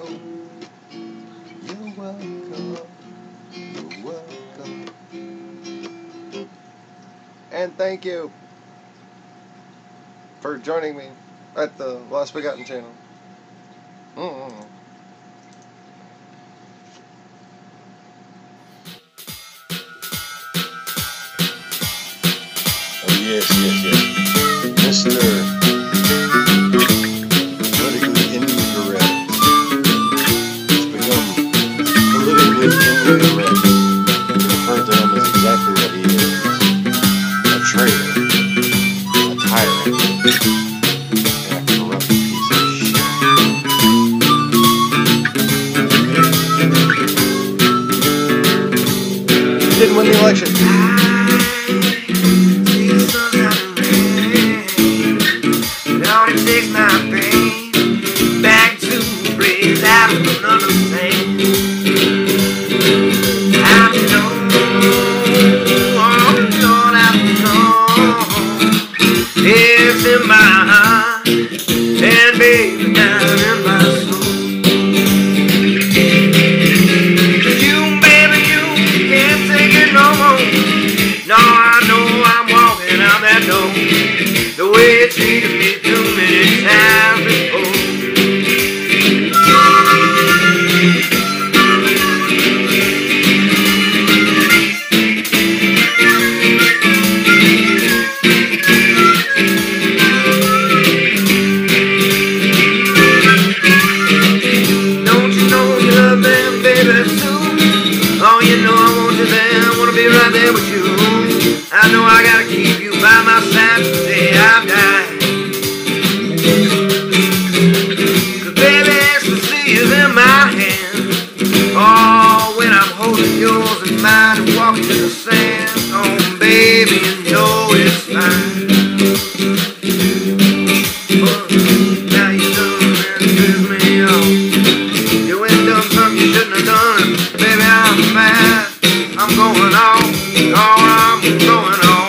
welcome. You're welcome. You're welcome. And thank you for joining me at the Lost Begotten channel. Oh yes, Mr. Politically incorrect. It's become politically incorrect to refer to him as exactly what he is. A traitor, a tyrant, and a corrupt piece of shit. He didn't win the election. Takes my pain back to a place I don't understand. I know it's in my heart and baby down in my soul. You, baby, you can't take it no more. No, I know I'm walking out that door the way it treated me too many times before. Don't you know you love me, baby, too? Oh, you know I want you there, I wanna be right there with you. I know I gotta keep you by my side today I've died. Cause baby, ecstasy is in my hand. Oh, when I'm holding yours in mine and walking in the sand. Oh, baby, you know it's fine. Now you done and piss me off. You ain't done something you shouldn't have done. Baby, I'm mad. I'm going on. Oh, I'm going on.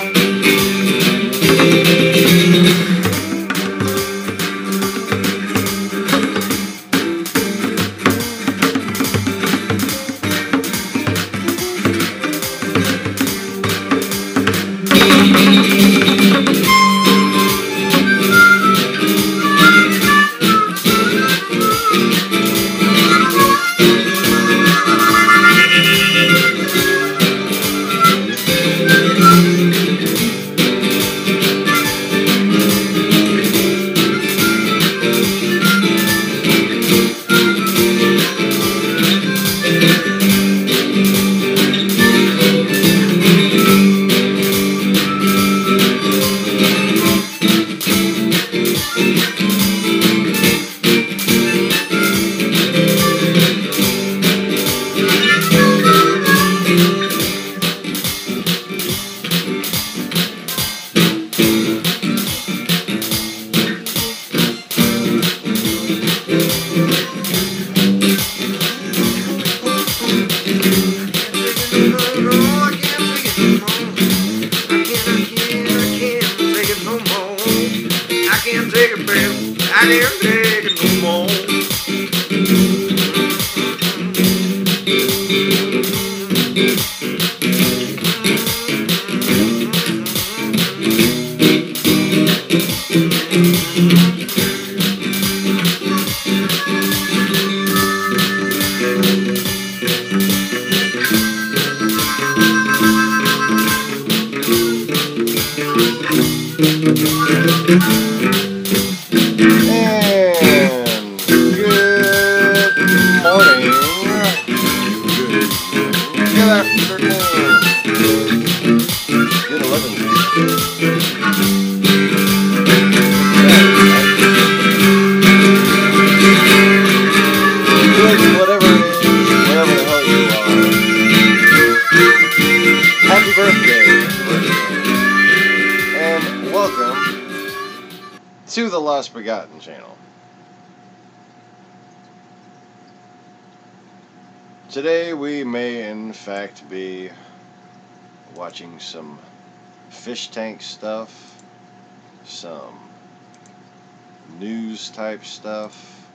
I can't take it no more. To the Lost Begotten channel. Today we may in fact be watching some fish tank stuff, some news type stuff,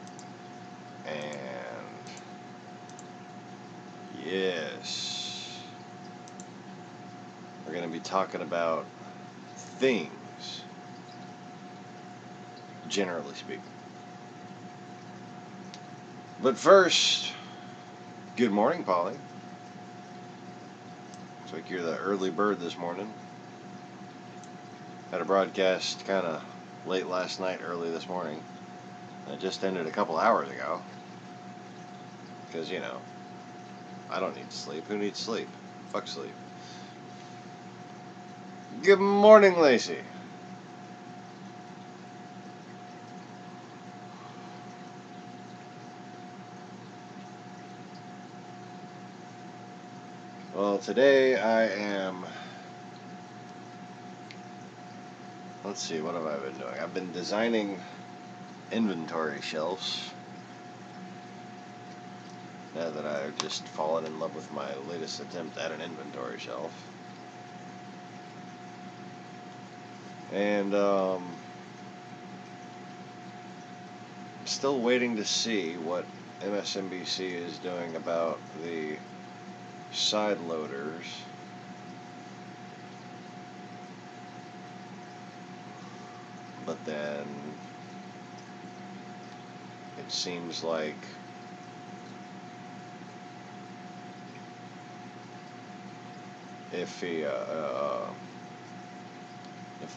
and be talking about things, generally speaking. But first, good morning, Polly. Looks like you're the early bird this morning. Had a broadcast kind of late last night, early this morning. It just ended a couple hours ago. Because, you know, I don't need sleep. Who needs sleep? Fuck sleep. Good morning, Lacey. Well, today I am... Let's see, what have I been doing? I've been designing inventory shelves. Now that I've just fallen in love with my latest attempt at an inventory shelf. And, still waiting to see what MSNBC is doing about the side loaders. But then it seems like if they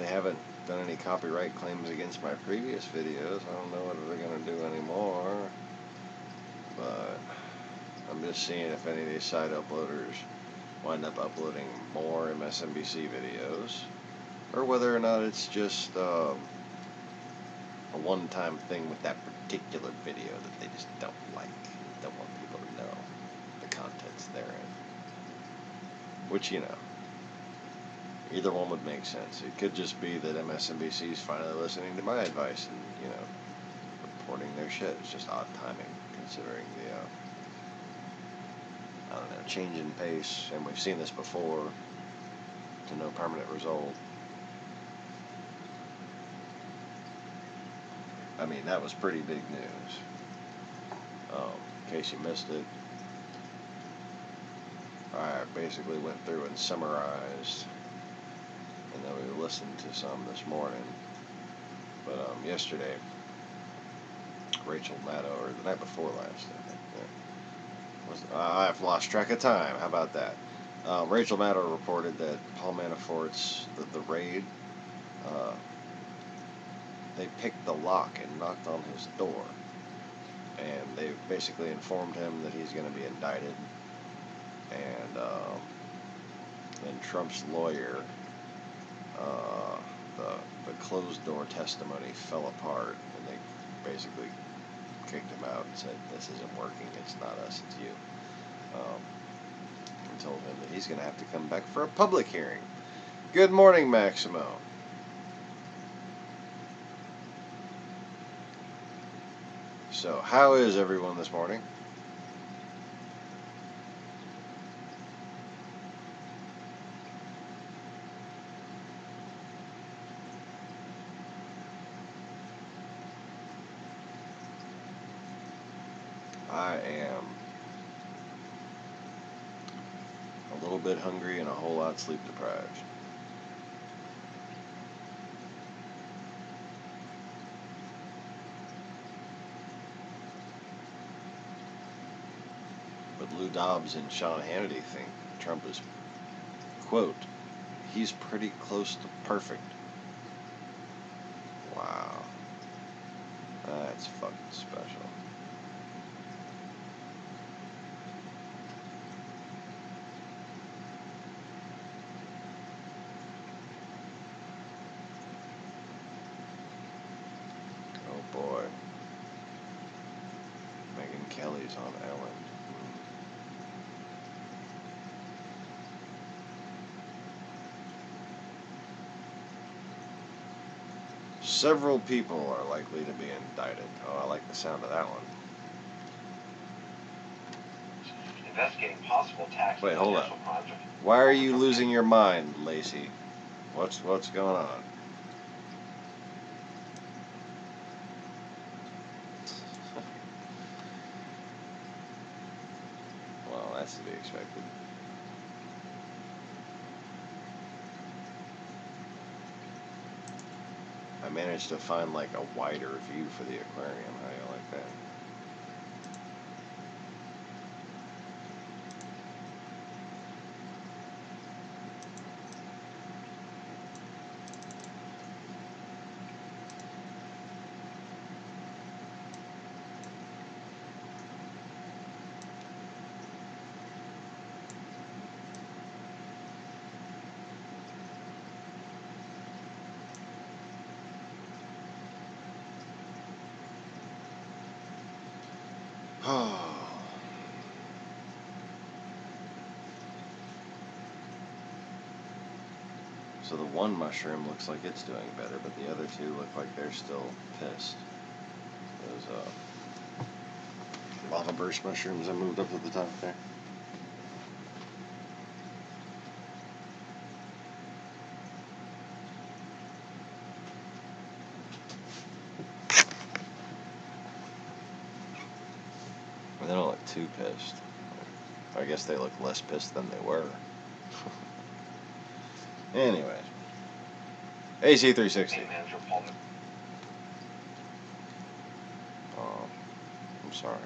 haven't done any copyright claims against my previous videos, I don't know what they're going to do anymore. But I'm just seeing if any of these side uploaders wind up uploading more MSNBC videos, or whether or not it's just a one-time thing with that particular video that they just don't like, don't want people to know the contents therein. Which, you know, either one would make sense. It could just be that MSNBC is finally listening to my advice and, you know, reporting their shit. It's just odd timing, considering the, I don't know, change in pace, and we've seen this before, to no permanent result. I mean, that was pretty big news. In case you missed it, I basically went through and summarized, and then we listened to some this morning. But yesterday, Rachel Maddow, or the night before last, I think. Yeah. I've lost track of time. How about that? Rachel Maddow reported that Paul Manafort's the raid. They picked the lock and knocked on his door, and they basically informed him that he's going to be indicted. And then Trump's lawyer, the closed door testimony fell apart, and they basically kicked him out and said, "This isn't working. It's not us. It's you." And told him that he's going to have to come back for a public hearing. Good morning, Maximo. So, how is everyone this morning? I am a little bit hungry and a whole lot sleep deprived. But Lou Dobbs and Sean Hannity think Trump is, quote, "he's pretty close to perfect." Wow. That's fucking special. Oh boy. Megyn Kelly's on Ellen. Several people are likely to be indicted. Oh, I like the sound of that one. Investigating possible tax. Wait, hold up. Why are you losing your mind, Lacey? What's going on? Well, that's to be expected. managed to find like a wider view for the aquarium. How do you like that? So the one mushroom looks like it's doing better, but the other two look like they're still pissed. Those lava burst mushrooms I moved up to the top there. They don't look too pissed. I guess they look less pissed than they were. Anyways. AC360. Oh, I'm sorry.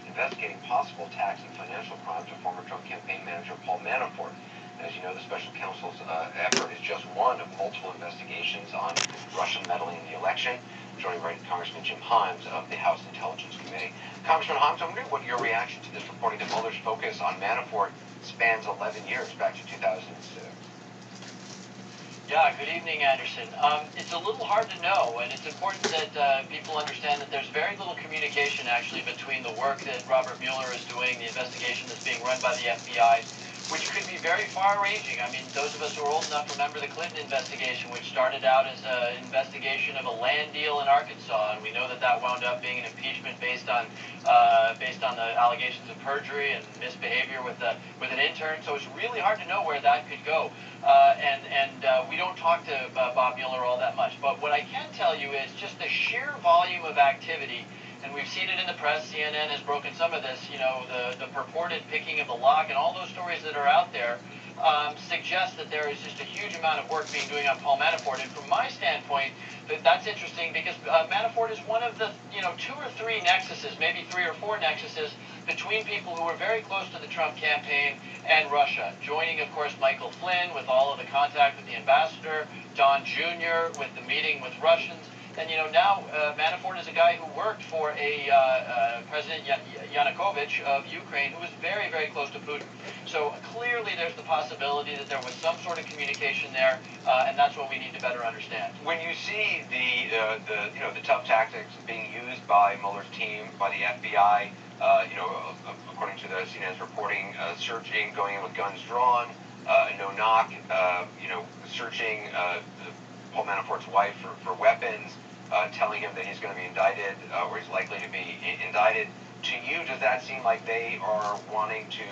Investigating possible tax and financial crimes of former Trump campaign manager Paul Manafort. As you know, the special counsel's effort is just one of multiple investigations on Russian meddling in the election. Joining right Congressman Jim Himes of the House Intelligence Committee. Congressman Himes, I'm wondering what your reaction to this reporting that Mueller's focus on Manafort spans 11 years, back to 2006. Yeah, good evening, Anderson. It's a little hard to know, and it's important that people understand that there's very little communication, actually, between the work that Robert Mueller is doing, the investigation that's being run by the FBI, which could be very far-ranging. I mean, those of us who are old enough remember the Clinton investigation, which started out as an investigation of a land deal in Arkansas, and we know that that wound up being an impeachment based on the allegations of perjury and misbehavior with an intern. So it's really hard to know where that could go. We don't talk to Bob Mueller all that much. But what I can tell you is just the sheer volume of activity. And we've seen it in the press. CNN has broken some of this. You know, the purported picking of the lock and all those stories that are out there suggest that there is just a huge amount of work being doing on Paul Manafort. And from my standpoint, that's interesting because Manafort is one of the, 2 or 3 nexuses, maybe 3 or 4 nexuses between people who were very close to the Trump campaign and Russia. Joining, of course, Michael Flynn with all of the contact with the ambassador, Don Jr. with the meeting with Russians. And, now Manafort is a guy who worked for President Yanukovych of Ukraine, who was very, very close to Putin. So clearly there's the possibility that there was some sort of communication there, and that's what we need to better understand. When you see the tough tactics being used by Mueller's team, by the FBI, according to the CNN's reporting, searching, going in with guns drawn, no knock, searching Paul Manafort's wife for weapons, telling him that he's going to be indicted or he's likely to be indicted. To you, does that seem like they are wanting to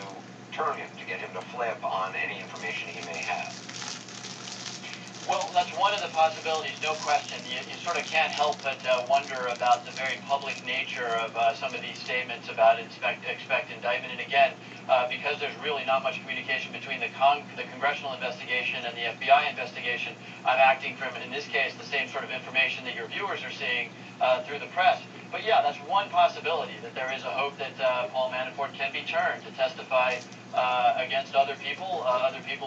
turn him, to get him to flip on any information he may have? Well, that's one of the possibilities, no question. You sort of can't help but wonder about the very public nature of some of these statements about expect indictment. And again, because there's really not much communication between the congressional investigation and the FBI investigation, I'm acting from, in this case, the same sort of information that your viewers are seeing through the press. But yeah, that's one possibility, that there is a hope that Paul Manafort can be turned to testify against other people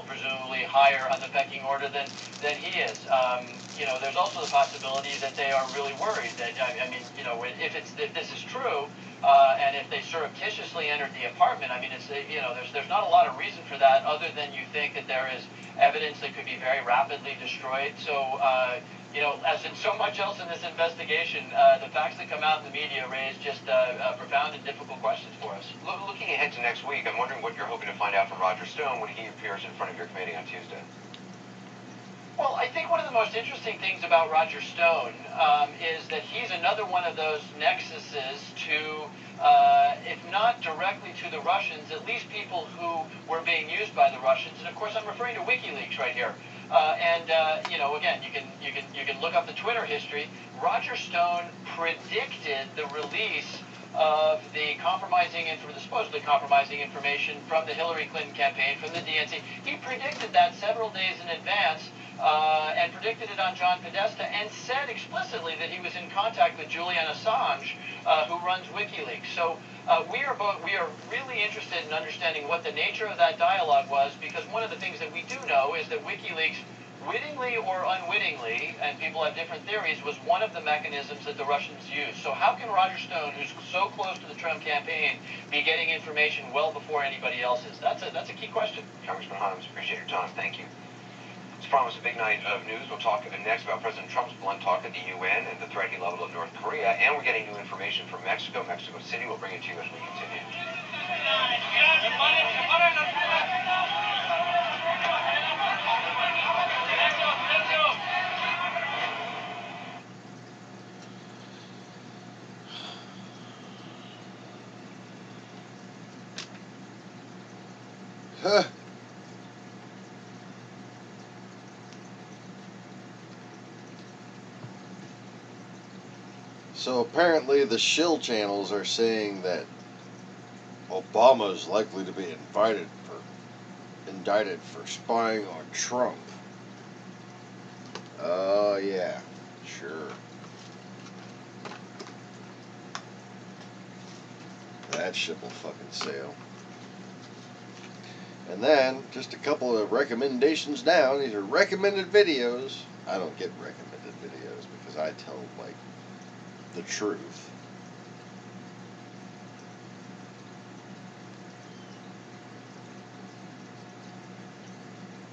presumably higher on the pecking order than he is. There's also the possibility that they are really worried that, if this is true, and if they surreptitiously entered the apartment, there's not a lot of reason for that other than you think that there is evidence that could be very rapidly destroyed. So, as in so much else in this investigation, the facts that come out in the media raise just profound and difficult questions for us. Looking ahead to next week, I'm wondering what you're hoping to find out from Roger Stone when he appears in front of your committee on Tuesday. Well, I think one of the most interesting things about Roger Stone is that he's another one of those nexuses to, if not directly to the Russians, at least people who were being used by the Russians. And of course, I'm referring to WikiLeaks right here. Again, you can look up the Twitter history. Roger Stone predicted the release of the supposedly compromising information from the Hillary Clinton campaign, from the DNC. He predicted that several days in advance and predicted it on John Podesta, and said explicitly that he was in contact with Julian Assange, who runs WikiLeaks. So we are really interested in understanding what the nature of that dialogue was, because one of the things that we do know is that WikiLeaks, wittingly or unwittingly, and people have different theories, was one of the mechanisms that the Russians used. So how can Roger Stone, who's so close to the Trump campaign, be getting information well before anybody else is? That's a key question. Congressman Holmes, appreciate your time. Thank you. As promised, a big night of news. We'll talk next about President Trump's blunt talk at the UN and the threat he leveled at North Korea, and we're getting new information from Mexico, Mexico City. We'll bring it to you as we continue. Huh. So apparently the shill channels are saying that Obama is likely to be indicted for spying on Trump. Oh yeah, sure. That ship will fucking sail. And then, just a couple of recommendations down. These are recommended videos. I don't get recommended videos because I tell, like, the truth.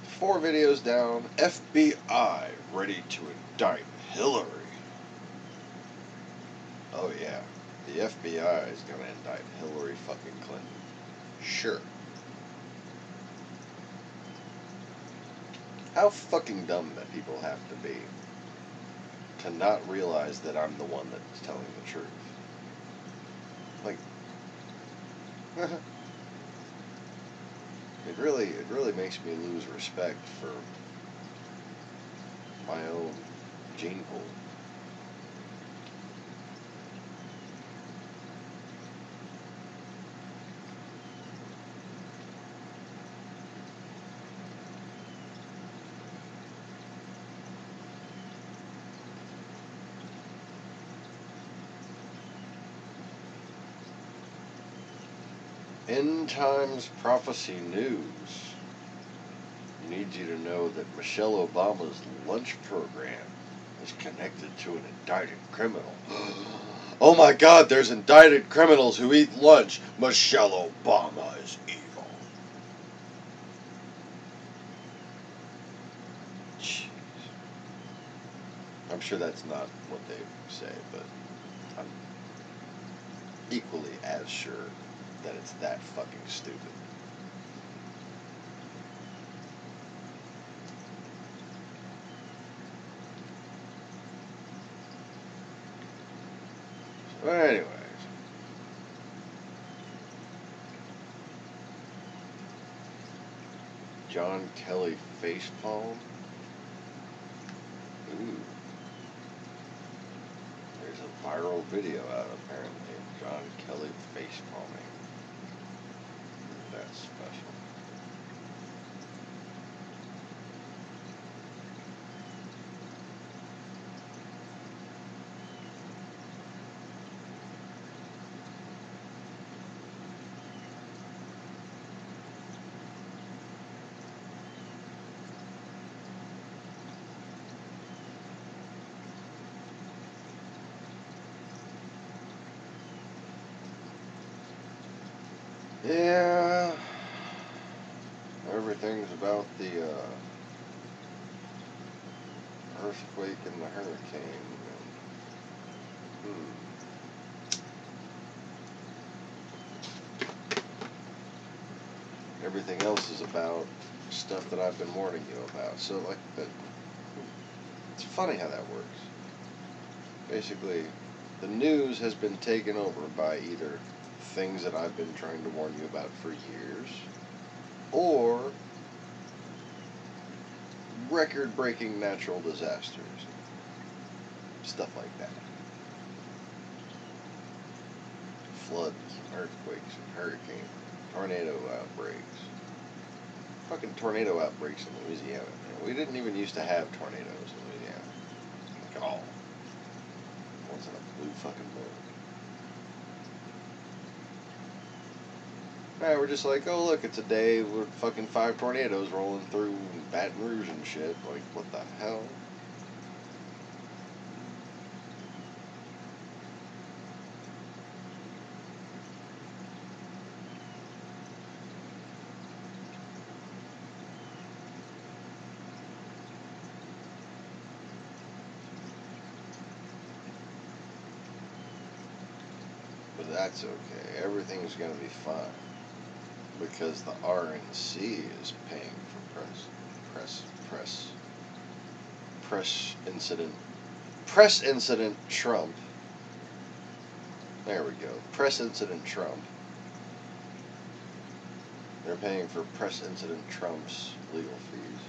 Four videos down. FBI ready to indict Hillary. Oh yeah, the FBI is gonna indict Hillary fucking Clinton. Sure. How fucking dumb that people have to be to not realize that I'm the one that's telling the truth. Like, it really makes me lose respect for my own gene pool. End Times Prophecy News needs you to know that Michelle Obama's lunch program is connected to an indicted criminal. Oh my God, there's indicted criminals who eat lunch. Michelle Obama is evil. Jeez. I'm sure that's not what they say, but I'm equally as sure that it's that fucking stupid. So anyways, John Kelly facepalm. Ooh. There's a viral video out apparently of John Kelly facepalming. That's special. Yeah, everything's about the earthquake and the hurricane. Everything else is about stuff that I've been warning you about. So, like, it's funny how that works. Basically, the news has been taken over by either things that I've been trying to warn you about for years, or record-breaking natural disasters. Stuff like that. Floods, earthquakes, and hurricanes, tornado outbreaks. Fucking tornado outbreaks in Louisiana. Man. We didn't even used to have tornadoes in Louisiana. Like at all. Once in a blue fucking moon. Right, we're just like, oh look, it's a day with fucking 5 tornadoes rolling through Baton Rouge and shit. Like, what the hell? But that's okay. Everything's gonna be fine. Because the RNC is paying for press incident Trump. There we go. Press incident Trump. They're paying for press incident Trump's legal fees.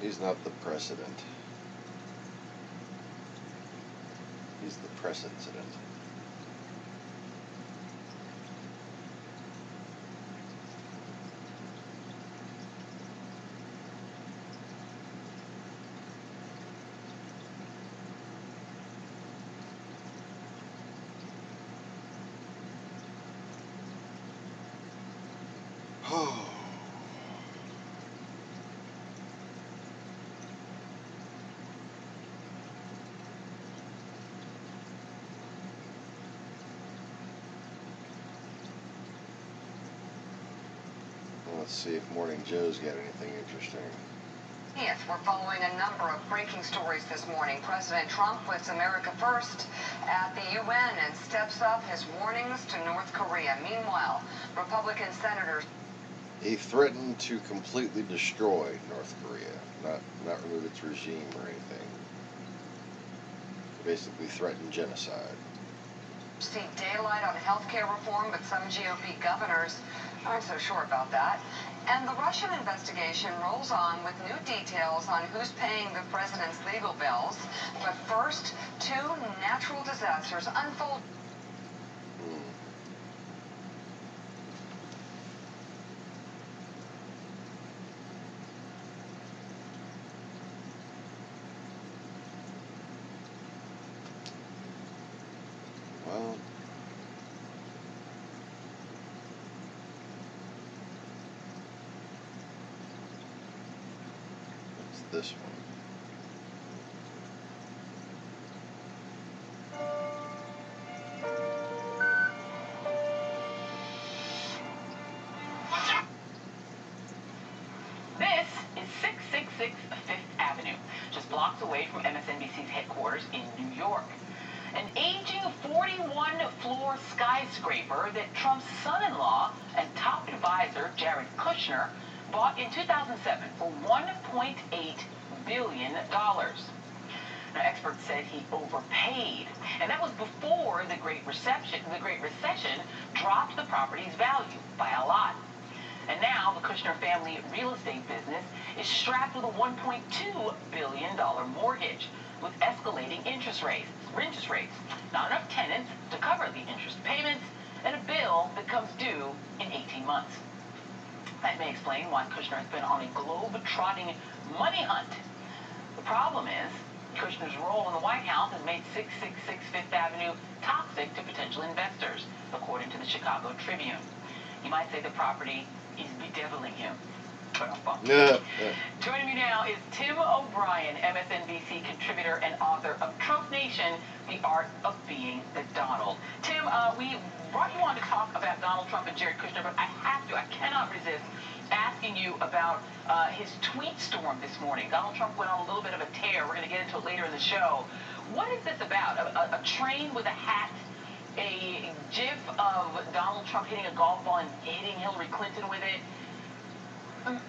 He's not the precedent. He's the press incident. Oh. Let's see if Morning Joe's got anything interesting. Yes, we're following a number of breaking stories this morning. President Trump puts America first at the UN and steps up his warnings to North Korea. Meanwhile, Republican senators... He threatened to completely destroy North Korea, not remove its regime or anything. He basically threatened genocide. See daylight on healthcare reform, but some GOP governors aren't so sure about that. And the Russian investigation rolls on with new details on who's paying the president's legal bills. But first, 2 natural disasters unfold. Well, it's this one. This is 666 Fifth Avenue, just blocks away from MSNBC's headquarters in New York. An aging 41-floor skyscraper that Trump's son-in-law and top advisor Jared Kushner bought in 2007 for $1.8 billion. Now, experts said he overpaid, and that was before the Great Recession dropped the property's value by a lot. And now the Kushner family real estate business is strapped with a $1.2 billion mortgage with escalating interest rates, not enough tenants to cover the interest payments, and a bill that comes due in 18 months. That may explain why Kushner has been on a globe-trotting money hunt. The problem is, Kushner's role in the White House has made 666 Fifth Avenue toxic to potential investors, according to the Chicago Tribune. You might say the property is bedeviling him. Joining me now is Tim O'Brien, MSNBC contributor and author of Trump Nation, The Art of Being the Donald. Tim, we brought you on to talk about Donald Trump and Jared Kushner, but I cannot resist asking you about his tweet storm this morning. Donald Trump went on a little bit of a tear. We're going to get into it later in the show. What is this about? A train with a hat? A gif of Donald Trump hitting a golf ball and hitting Hillary Clinton with it?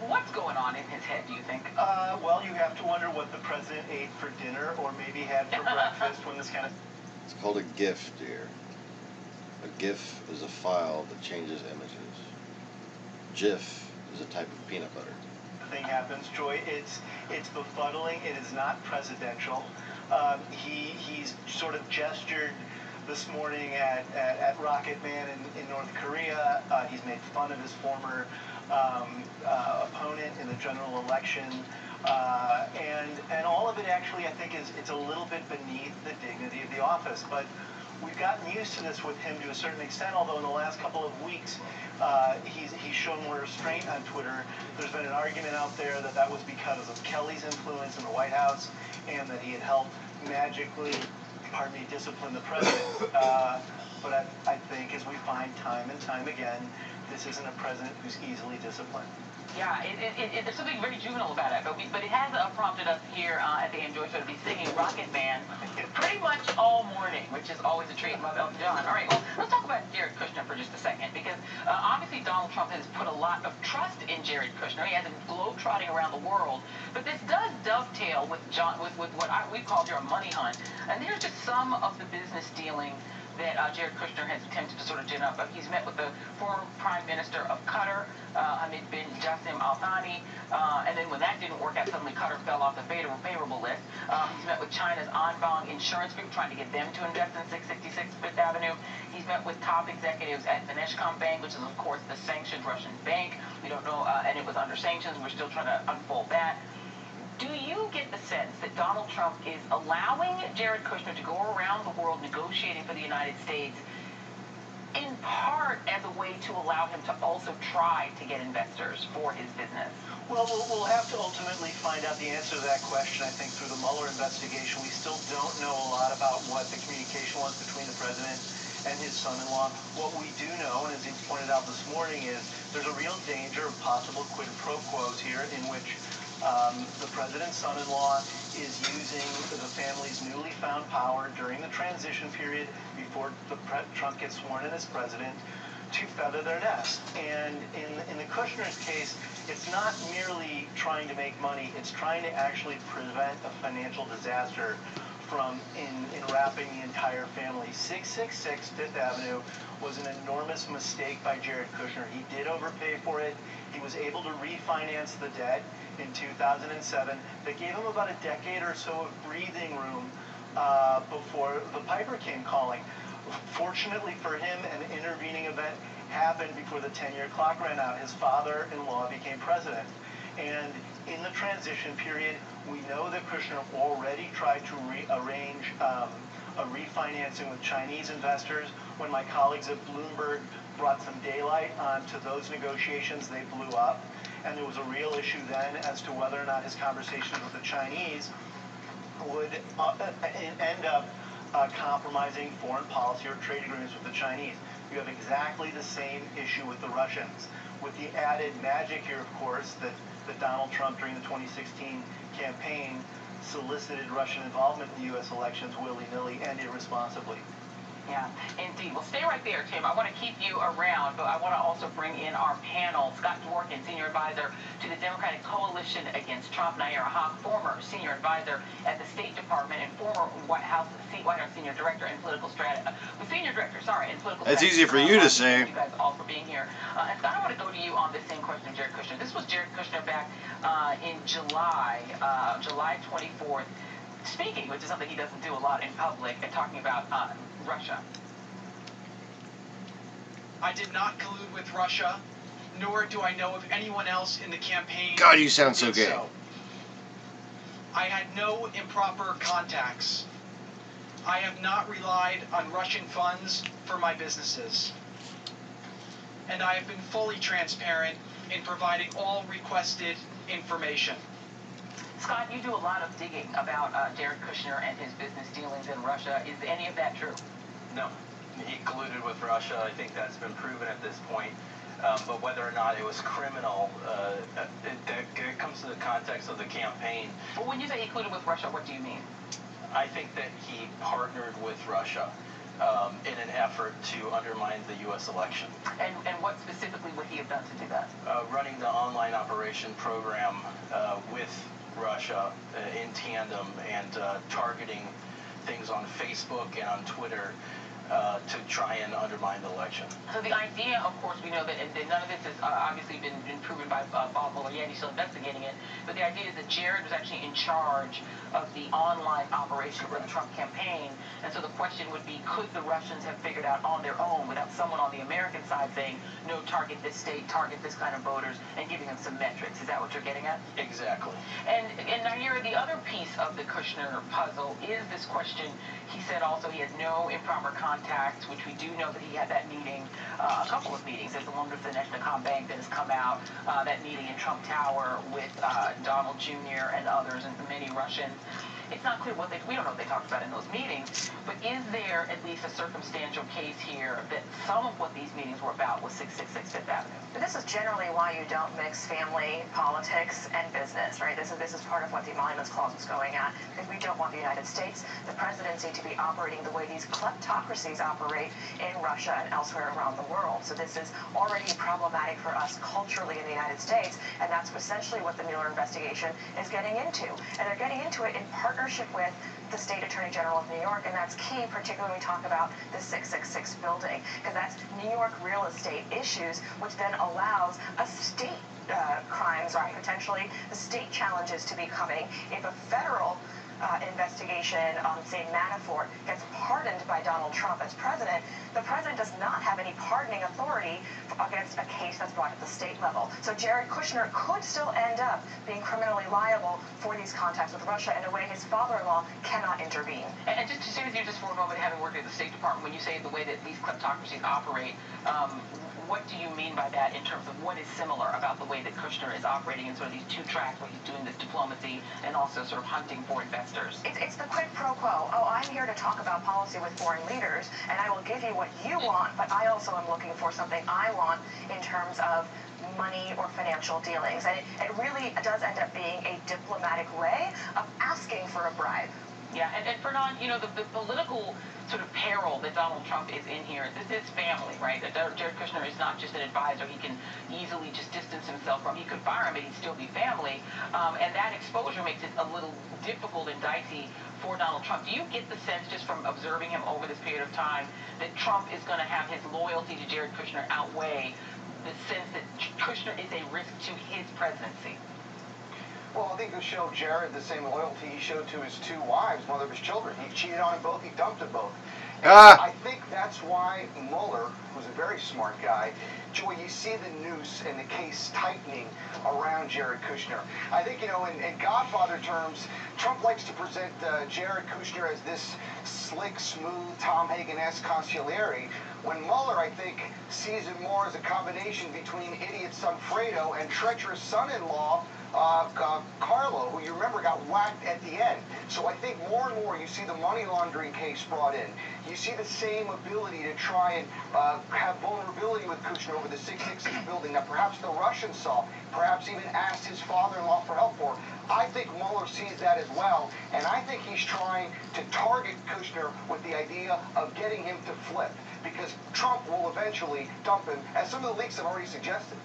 What's going on in his head, do you think? Well, you have to wonder what the president ate for dinner or maybe had for breakfast when this kind of... It's called a GIF, dear. A GIF is a file that changes images. GIF is a type of peanut butter. thing happens, Joy. It's befuddling. It is not presidential. He's sort of gestured this morning at Rocket Man in North Korea. He's made fun of his former opponent in the general election. And all of it actually, I think, it's a little bit beneath the dignity of the office. But we've gotten used to this with him to a certain extent, although in the last couple of weeks, he's shown more restraint on Twitter. There's been an argument out there that was because of Kelly's influence in the White House and that he had helped magically, discipline the president. But I think, as we find time and time again, this isn't a president who's easily disciplined. Yeah, there's something very juvenile about it, but it has prompted us here at the AM Joyce to be singing Rocket Man pretty much all morning, which is always a treat. Love Elton John. All right, well, let's talk about Jared Kushner for just a second, because obviously Donald Trump has put a lot of trust in Jared Kushner. He has him globe-trotting around the world, but this does dovetail with what we call here a money hunt, and here's just some of the business dealing that Jared Kushner has attempted to sort of gin up. He's met with the former Prime Minister of Qatar, Hamid bin Jassim Al Thani, and then when that didn't work out, suddenly Qatar fell off the favorable list. He's met with China's Anbang Insurance Group, trying to get them to invest in 666 Fifth Avenue. He's met with top executives at Veneshcom Bank, which is, of course, the sanctioned Russian bank. We don't know, and it was under sanctions. We're still trying to unfold that. Do you get the sense that Donald Trump is allowing Jared Kushner to go around the world negotiating for the United States in part as a way to allow him to also try to get investors for his business? Well, we'll have to ultimately find out the answer to that question, I think, through the Mueller investigation. We still don't know a lot about what the communication was between the president and his son-in-law. What we do know, and as he pointed out this morning, is there's a real danger of possible quid pro quos here in which the president's son-in-law is using the family's newly found power during the transition period before Trump gets sworn in as president to feather their nest. And in the Kushner's case, it's not merely trying to make money, it's trying to actually prevent a financial disaster from enwrapping the entire family. 666 Fifth Avenue was an enormous mistake by Jared Kushner. He did overpay for it. He was able to refinance the debt in 2007. That gave him about a decade or so of breathing room before the Piper came calling. Fortunately for him, an intervening event happened before the 10-year clock ran out. His father-in-law became president. And in the transition period, we know that Kushner already tried to arrange a refinancing with Chinese investors. When my colleagues at Bloomberg brought some daylight onto those negotiations, they blew up. And there was a real issue then as to whether or not his conversations with the Chinese would end up compromising foreign policy or trade agreements with the Chinese. You have exactly the same issue with the Russians, with the added magic here, of course, that Donald Trump during the 2016 campaign solicited Russian involvement in the U.S. elections willy-nilly and irresponsibly. Yeah, indeed. Well, stay right there, Tim. I want to keep you around, but I want to also bring in our panel. Scott Dworkin, Senior Advisor to the Democratic Coalition Against Trump. Nayyera Haq, former Senior Advisor at the State Department and former White House Senior Director and Political Strategy. Senior Director, sorry, in Political That's Strategy. easy for you to say. Thank you guys all for being here. And Scott, I want to go to you on this same question, Jared Kushner. This was Jared Kushner back in July 24th, speaking, which is something he doesn't do a lot in public, and talking about Russia. I did not collude with Russia, nor do I know of anyone else in the campaign. God, you sound so gay. I had no improper contacts. I have not relied on Russian funds for my businesses. And I have been fully transparent in providing all requested information. Scott, you do a lot of digging about Jared Kushner and his business dealings in Russia. Is any of that true? No. He colluded with Russia. I think that's been proven at this point. But whether or not it was criminal, it comes to the context of the campaign. Well, when you say he colluded with Russia, what do you mean? I think that he partnered with Russia in an effort to undermine the U.S. election. And what specifically would he have done to do that? Running the online operation program with Russia in tandem and targeting things on Facebook and on Twitter to try and undermine the election. So the idea, of course, we know that, and none of this has obviously been proven by Bob Mueller yet. He's still investigating it. But the idea is that Jared was actually in charge of the online operation for the Trump campaign. And so the question would be, could the Russians have figured out on their own, without someone on the American side saying, no, target this state, target this kind of voters, and giving them some metrics? Is that what you're getting at? Exactly. And Nair, the other piece of the Kushner puzzle is this question. He said also he had no improper contacts, which we do know that he had that meeting, a couple of meetings. There's the one with the Nechnacom Bank that has come out, that meeting in Trump Tower with Donald Jr. and others and many Russians. It's not clear we don't know what they talked about in those meetings, but is there at least a circumstantial case here that some of what these meetings were about was 666 Fifth Avenue? But this is generally why you don't mix family, politics, and business, right? This is part of what the Emoluments Clause was going at, because we don't want the United States, the presidency, to be operating the way these kleptocracies operate in Russia and elsewhere around the world. So this is already problematic for us culturally in the United States, and that's essentially what the Mueller investigation is getting into. And they're getting into it in partnership with the State Attorney General of New York, and that's key, particularly when we talk about the 666 building, because that's New York real estate issues, which then allows a state crimes, right, potentially the state challenges to be coming if a federal investigation on, say, Manafort gets pardoned by Donald Trump as president. The president does not have any pardoning authority against a case that's brought at the state level. So Jared Kushner could still end up being criminally liable for these contacts with Russia in a way his father-in-law cannot intervene. And just to stay with you just for a moment, having worked at the State Department, when you say the way that these kleptocracies operate, what do you mean by that in terms of what is similar about the way that Kushner is operating in sort of these two tracks where he's doing this diplomacy and also sort of hunting for investors? It's the quid pro quo. Oh, I'm here to talk about policy with foreign leaders, and I will give you what you want, but I also am looking for something I want in terms of money or financial dealings. And it really does end up being a diplomatic way of asking for a bribe. Yeah, and Fernand, you know, the political sort of peril that Donald Trump is in here, this is family, right? Jared Kushner is not just an advisor he can easily just distance himself from. He could fire him, but he'd still be family. And that exposure makes it a little difficult and dicey for Donald Trump. Do you get the sense, just from observing him over this period of time, that Trump is going to have his loyalty to Jared Kushner outweigh the sense that Kushner is a risk to his presidency? Well, I think he'll show Jared the same loyalty he showed to his two wives, mother of his children. He cheated on them both, he dumped them both. And I think that's why Mueller, who's a very smart guy, Joy, you see the noose and the case tightening around Jared Kushner. I think, you know, in Godfather terms, Trump likes to present Jared Kushner as this slick, smooth, Tom Hagen-esque consigliere, when Mueller, I think, sees it more as a combination between idiot son Fredo and treacherous son-in-law Carlo, who you remember got whacked at the end. So I think more and more you see the money laundering case brought in. You see the same ability to try and have vulnerability with Kushner over the 666 building that perhaps the Russians saw, perhaps even asked his father-in-law for help for. I think Mueller sees that as well, and I think he's trying to target Kushner with the idea of getting him to flip, because Trump will eventually dump him, as some of the leaks have already suggested.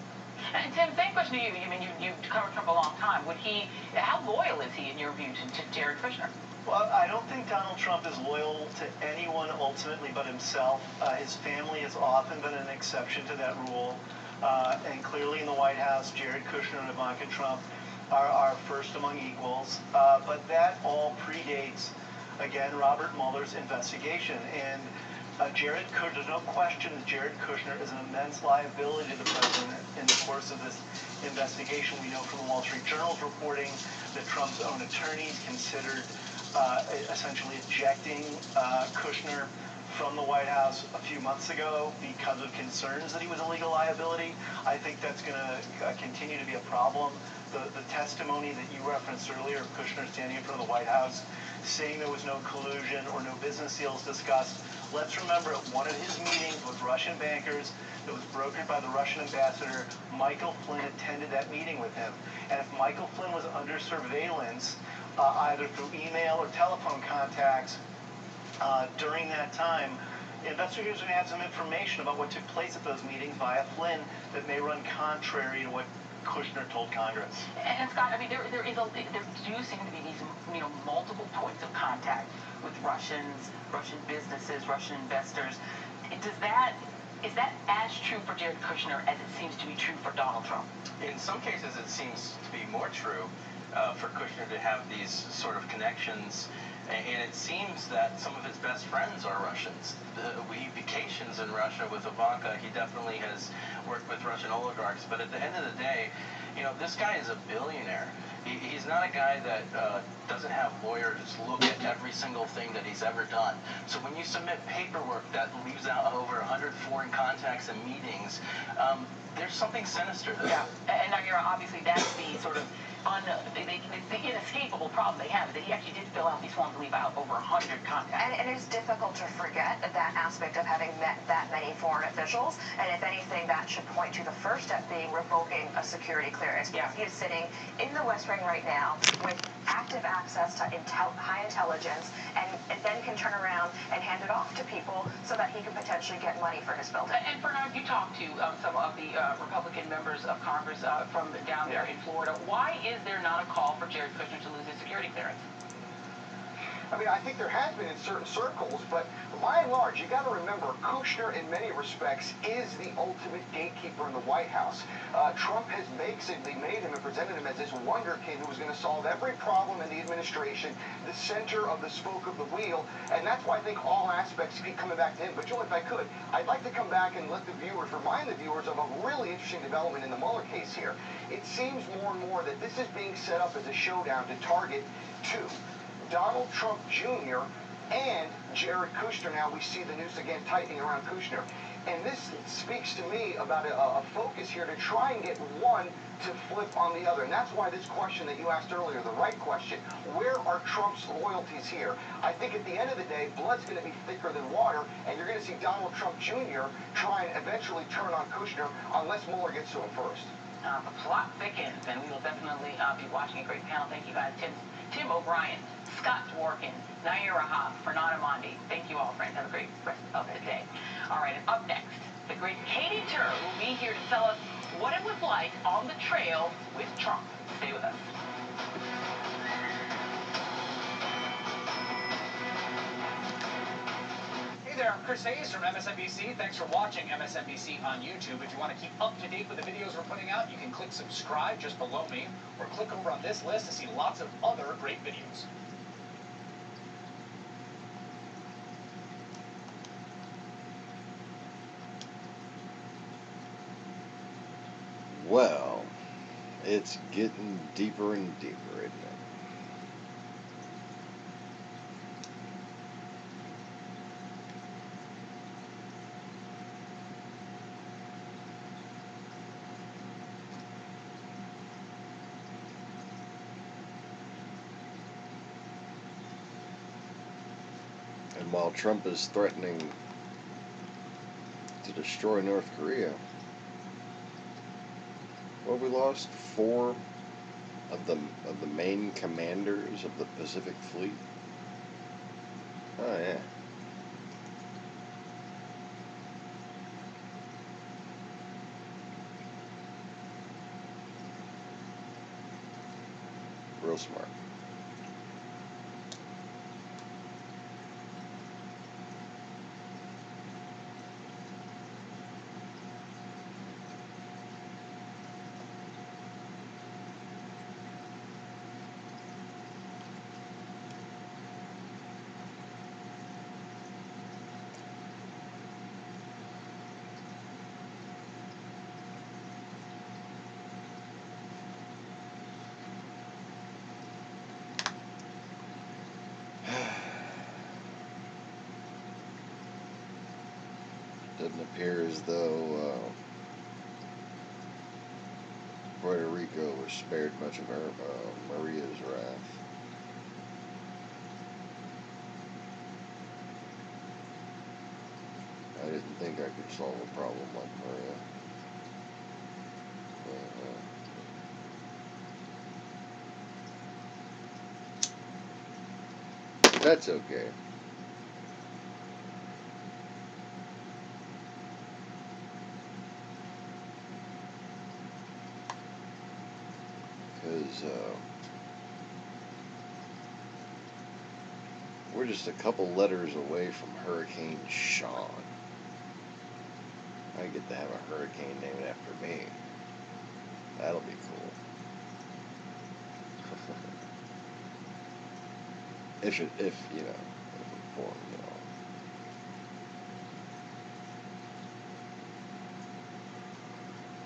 And Tim, same question to you. I mean, you've covered Trump a long time. How loyal is he, in your view, to Jared Kushner? Well, I don't think Donald Trump is loyal to anyone ultimately but himself. His family has often been an exception to that rule. And clearly in the White House, Jared Kushner and Ivanka Trump are first among equals. But that all predates, again, Robert Mueller's investigation. And Jared Kushner, there's no question that Jared Kushner is an immense liability to the president in the course of this investigation. We know from the Wall Street Journal's reporting that Trump's own attorneys considered essentially ejecting Kushner from the White House a few months ago because of concerns that he was a legal liability. I think that's going to continue to be a problem. The testimony that you referenced earlier of Kushner standing in front of the White House saying there was no collusion or no business deals discussed. Let's remember, at one of his meetings with Russian bankers that was brokered by the Russian ambassador, Michael Flynn attended that meeting with him. And if Michael Flynn was under surveillance, either through email or telephone contacts during that time, investigators are going to have some information about what took place at those meetings via Flynn that may run contrary to what Kushner told Congress. And Scott, I mean, there do seem to be these, multiple points of contact with Russians, Russian businesses, Russian investors. Is that as true for Jared Kushner as it seems to be true for Donald Trump? In some cases, it seems to be more true for Kushner to have these sort of connections. And it seems that some of his best friends are Russians. He vacations in Russia with Ivanka. He definitely has worked with Russian oligarchs. But at the end of the day, you know, this guy is a billionaire. He's not a guy that doesn't have lawyers look at every single thing that he's ever done. So when you submit paperwork that leaves out over 100 foreign contacts and meetings, there's something sinister there. Yeah, and now you're obviously that's the sort of it's the inescapable problem they have, that he actually did fill out these forms and leave out over 100 contacts. And it's difficult to forget that aspect of having met that many foreign officials. And if anything, that should point to the first step being revoking a security clearance. Yeah. He is sitting in the West Wing right now with active access to high intelligence, and then can turn around and hand it off to people so that he can potentially get money for his building. And Bernard, you talked to some of the Republican members of Congress from down there in Florida. Why is there not a call for Jared Kushner to lose his security clearance? I mean, I think there has been in certain circles, but by and large, you got to remember, Kushner, in many respects, is the ultimate gatekeeper in the White House. Trump has basically made him and presented him as this wonder kid who was going to solve every problem in the administration, the center of the spoke of the wheel, and that's why I think all aspects keep coming back to him. But Joe, if I could, I'd like to come back and let the viewers, remind the viewers of a really interesting development in the Mueller case here. It seems more and more that this is being set up as a showdown to target two. Donald Trump Jr. and Jared Kushner. Now we see the noose again tightening around Kushner. And this speaks to me about a focus here to try and get one to flip on the other. And that's why this question that you asked earlier, the right question, where are Trump's loyalties here? I think at the end of the day, blood's going to be thicker than water, and you're going to see Donald Trump Jr. try and eventually turn on Kushner unless Mueller gets to him first. The plot thickens, and we will definitely be watching a great panel. Thank you guys. Tim O'Brien, Scott Dworkin, Nair Rahab, Fernando Mondi. Thank you all, friends. Have a great rest of the day. All right, and up next, the great Katie Tur will be here to tell us what it was like on the trail with Trump. Stay with us. Hey there, I'm Chris Hayes from MSNBC. Thanks for watching MSNBC on YouTube. If you want to keep up to date with the videos we're putting out, you can click subscribe just below me, or click over on this list to see lots of other great videos. Well, it's getting deeper and deeper, isn't it? And while Trump is threatening to destroy North Korea, well, we lost 4 of the main commanders of the Pacific Fleet. Oh yeah. Real smart. Doesn't appear as though Puerto Rico was spared much of Maria's wrath. I didn't think I could solve a problem like Maria. But that's okay. Because We're just a couple letters away from Hurricane Sean. I get to have a hurricane named after me. That'll be cool. if you know, if I'm born, you know.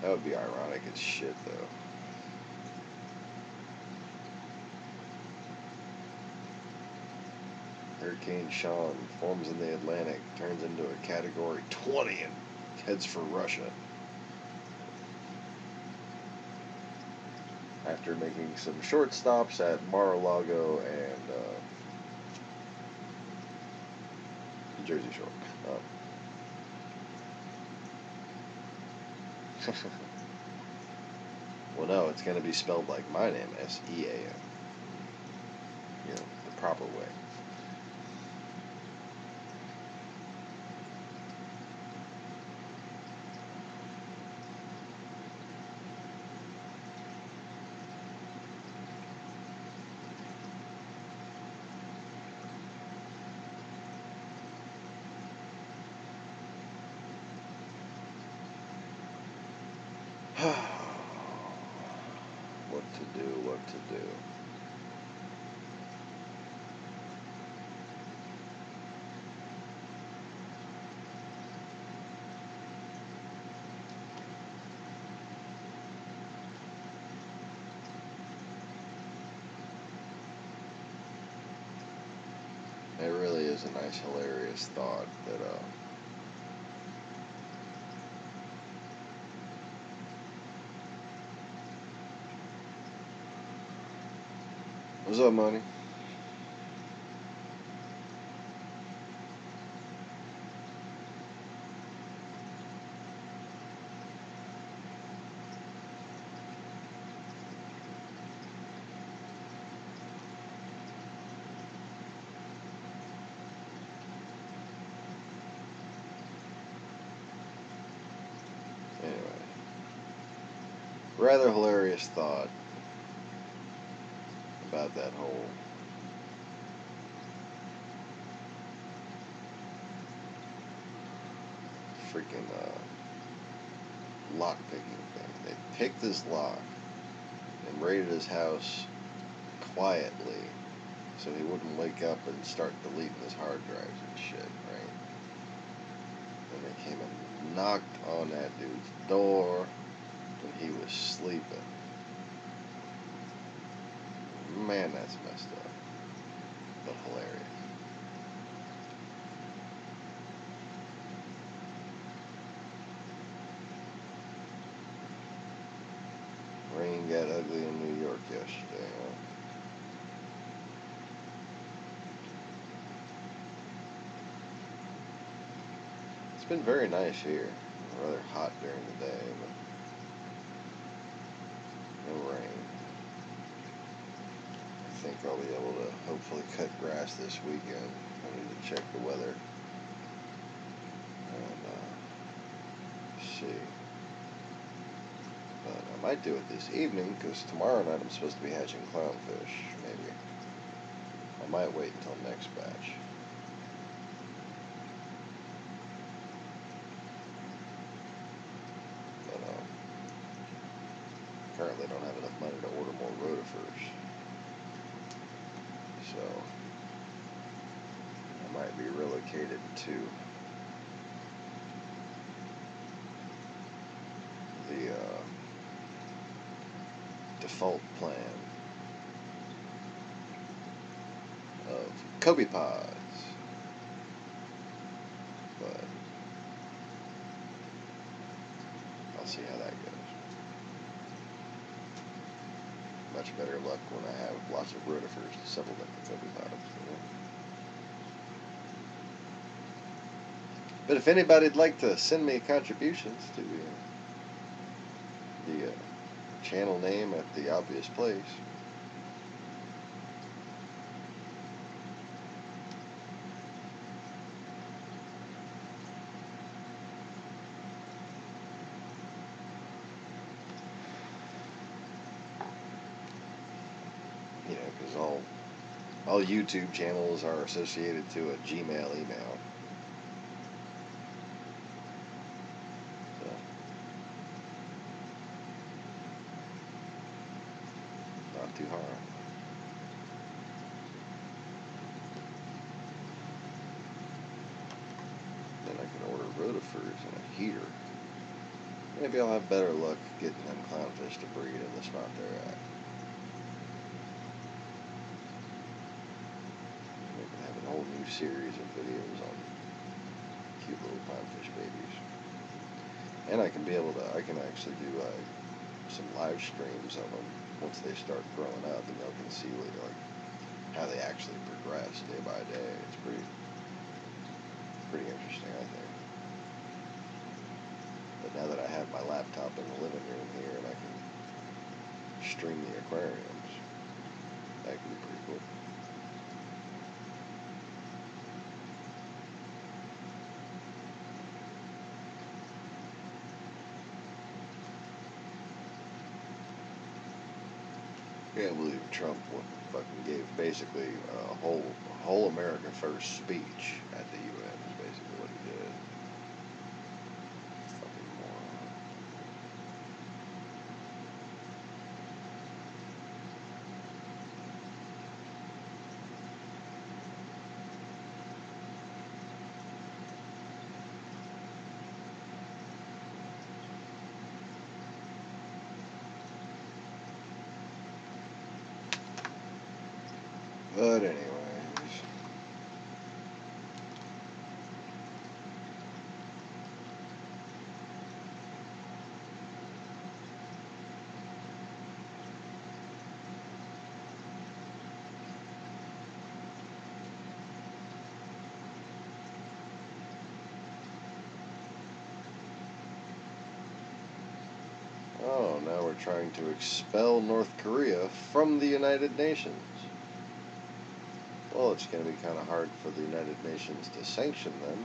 That would be ironic as shit, though. Hurricane Sean forms in the Atlantic, turns into a Category 20 and heads for Russia. After making some short stops at Mar-a-Lago and Jersey Shore. Well, no, it's going to be spelled like my name, S-E-A-N. You know, the proper way. What to do. It really is a nice, hilarious thought that, what's up, money? Anyway, rather hilarious thought about that whole freaking lock picking thing. They picked his lock and raided his house quietly so he wouldn't wake up and start deleting his hard drives and shit, right? And they came and knocked on that dude's door when he was sleeping. Man, that's messed up, but hilarious. Rain got ugly in New York yesterday, huh? It's been very nice here. Rather hot during the day, but no rain. I think I'll be able to hopefully cut grass this weekend. I need to check the weather and see. But I might do it this evening because tomorrow night I'm supposed to be hatching clownfish. Maybe. I might wait until next batch. But currently don't have enough money to order more rotifers. So I might be relocated to the default plan of Kobe pods, but I'll see how that goes. Much better luck when I have lots of rotifers to supplement the Kobe pods. You know? But if anybody'd like to send me contributions to the channel name at the obvious place, you know, because All YouTube channels are associated to a Gmail email. So, not too hard. Then I can order rotifers and a heater. Maybe I'll have better luck getting them clownfish to breed in the spot they're at. Maybe have a whole new series of videos on cute little clownfish babies. And I can actually do some live streams of them once they start growing up, and y'all can see like how they actually progress day by day. It's pretty interesting, I think. But now that I have my laptop in the living room here and I can stream the aquariums, that could be pretty cool. Can't believe Trump fucking gave basically a whole America First speech at the UN is basically what he did. Fucking moron. But anyways, oh, now we're trying to expel North Korea from the United Nations. Well, it's going to be kind of hard for the United Nations to sanction them.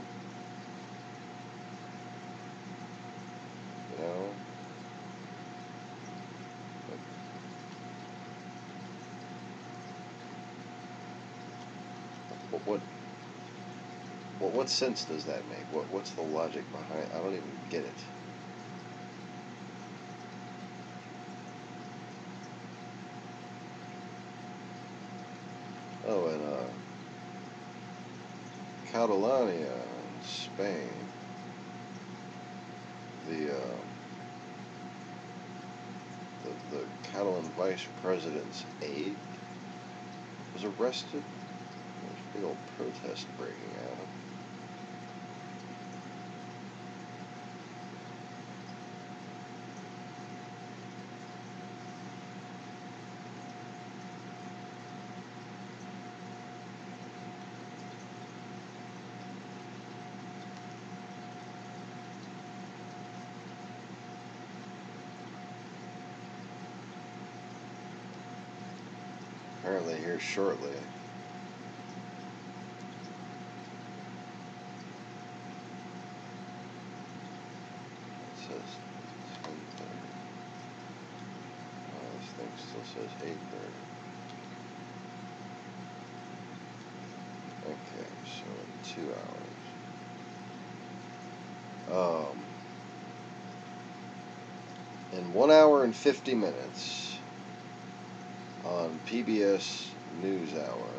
You know? But what sense does that make? What's the logic behind? I don't even get it. Oh, and Catalonia in Spain, the Catalan vice president's aide was arrested. There's a big old protest breaking out. Apparently here shortly. It says 10:30. Oh, this thing still says 8:30. Okay, so in 2 hours. In 1 hour and 50 minutes on PBS NewsHour,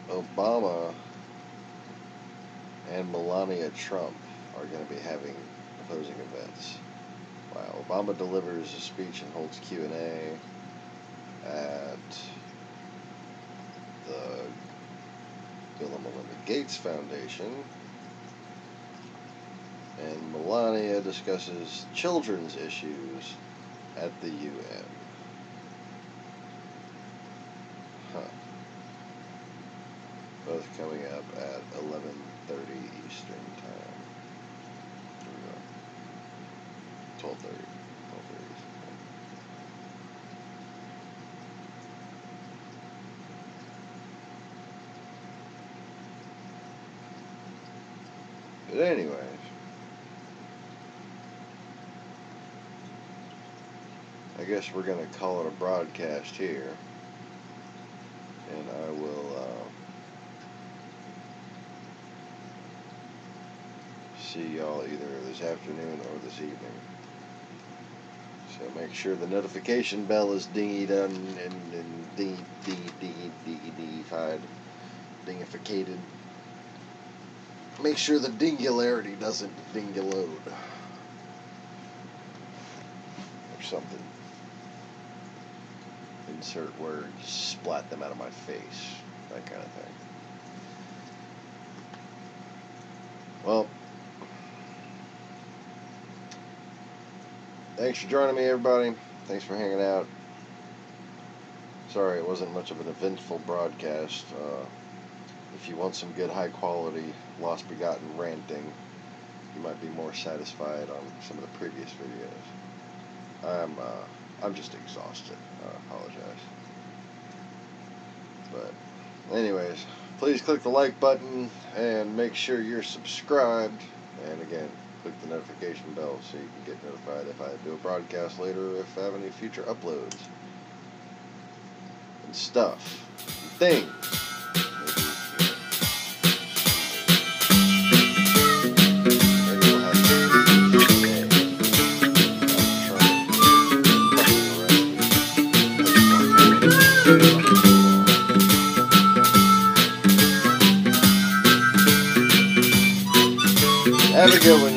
Obama and Melania Trump are going to be having opposing events. Wow, Obama delivers a speech and holds Q&A at the Bill and Melinda Gates Foundation, and Melania discusses children's issues at the UN. Huh. Both coming up at 11:30 Eastern Time. 12:30 Eastern Time. But anyways, guess we're going to call it a broadcast here. And I will see y'all either this afternoon or this evening. So make sure the notification bell is dingied and dingificated. Make sure the dingularity doesn't dingulode. Or something. Insert words, splat them out of my face. That kind of thing. Well, thanks for joining me, everybody. Thanks for hanging out. Sorry it wasn't much of an eventful broadcast. If you want some good, high-quality, lost-begotten ranting, you might be more satisfied on some of the previous videos. I'm just exhausted. I apologize. But, anyways, please click the like button and make sure you're subscribed. And again, click the notification bell so you can get notified if I do a broadcast later, or if I have any future uploads and stuff and things. Have a good one.